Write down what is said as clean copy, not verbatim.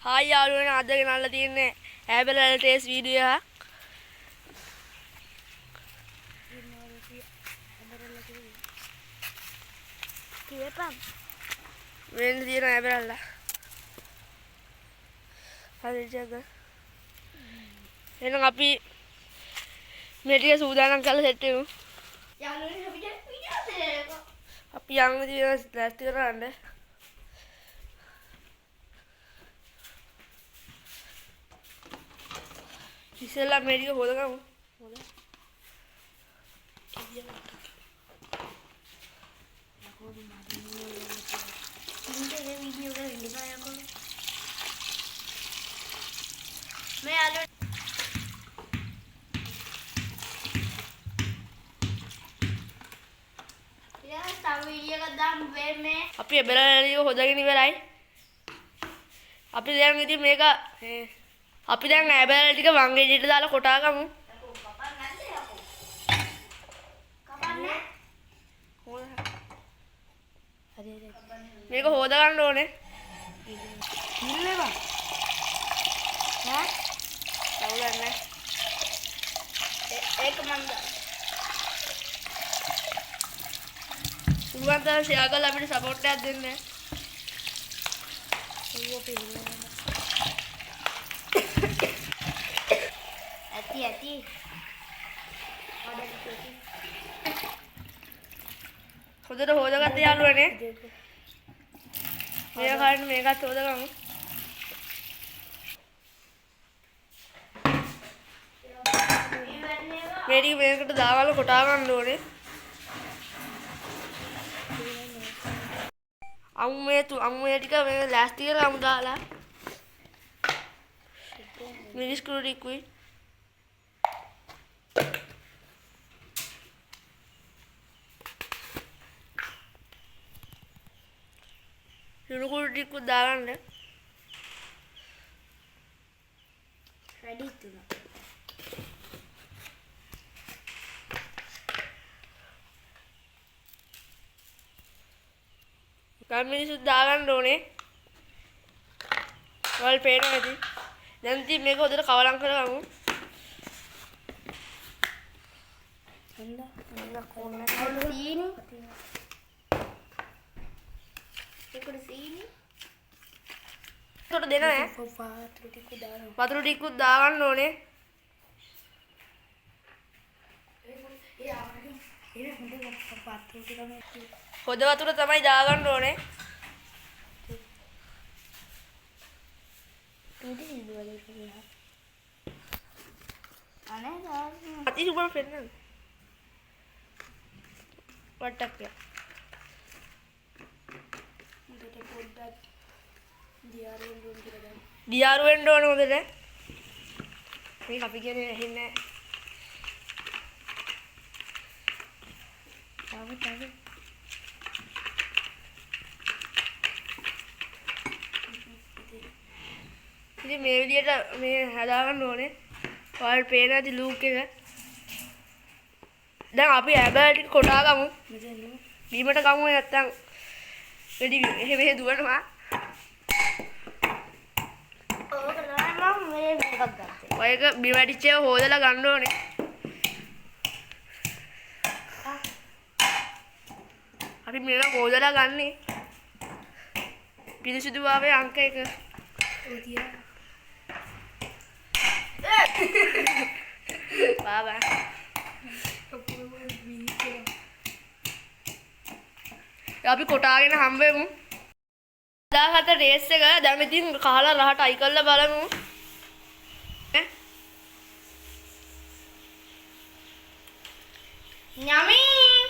Hi යාළුවනේ අද ගෙනල්ලා තියෙන්නේ ඇබෙලල් ටේස් වීඩියෝ එකක්. කියපම් වෙන තියෙන ඇබෙලල්ලා. හරි ජග. එහෙනම් අපි මේ ටික සූදානම් කරලා සෙට් වෙමු. යාළුවනේ අපිට වීඩියෝ දෙන්න. අපි යන්න තියෙන ලෑස්ති කරන්න. ඉස්සෙල්ලා මේ ටික හොදගමු. හොද. ඉන්නේ වීඩියෝ එක ඉන්නවා යකෝ. මේ යාළුවනේ තව වීඩියෝ එකක් දාන්න මේ අපි ඇබෙලල් හොදගෙන ඉවරයි. අපි දැන් ඉතින් මේක අපි දැන් ඇබෙලල් ටික වංගෙඩියට දාලා කොටා ගමු. කපන්නේ හරි හරි. මේක හොද ගන්න ඕනේ. ඉල්ලේවා ඈ තවුලන්නේ. ඒක මන්ද පුළුවන් තරම් ෂෙයා කරලා අපිට සපෝට් එකක් දෙන්න. ඇති හොදට හොදගත්ත යාළුවනේ. මේක කාරණේ මේකත් හොදගමු. මේ ටික මේකට දාගන්න කොටා ගන්න ඕනේ. අමු ටික මේ ලෑස්ති කරගමු දාලා. මිනිස් කුරු ටිකුයි. ලුණු කුරු ටිකුත් දාගන්න. රෙඩි තුන ගම් මිනිස්සුත් දාගන්න ඕනේ. වල් පේනවා ඇති. දැන් ඉතින් මේක හොදට කවලම් කරගමු. සීනි ඒකට සීනි ඒකට දෙන ඈ. වතුර ටිකුත් දාගන්න ඕනේ. හොද වතුර තමයි දාගන්න ඕනේ. අති සුබම පෙන්නන්න. වට්ටක් කියලා. දියාරු වෙන්න ඕන හොඳට. මේක අපි කියන්නේ ඇහෙන්නේ නැහැ. තව ඉතින් මේ විදියට මේ හදාගන්න ඕනේ. ඔයාලට පේන ඇති ලූක් එක. දැන් අපි ඇබල් ටික කොටා ගමු. බීමට ගමු නැත්තම් වැඩි එහෙ දුවනවා. ඕක තමයි මම මේ මේකක් ගත්තේ. ඔයක බිම වැටිච්ච ඒවා හොදලා ගන්න ඕනේ. අපි මේක හොදලා ගන්නේ. පිරිසිදුභාවයේ අංක 1. බාබා අපි කොටාගෙන හම්බෙමු. 17 රේස් එක දැන් ඉතින් කහලා රහට අයි කරලා බලමු. යමී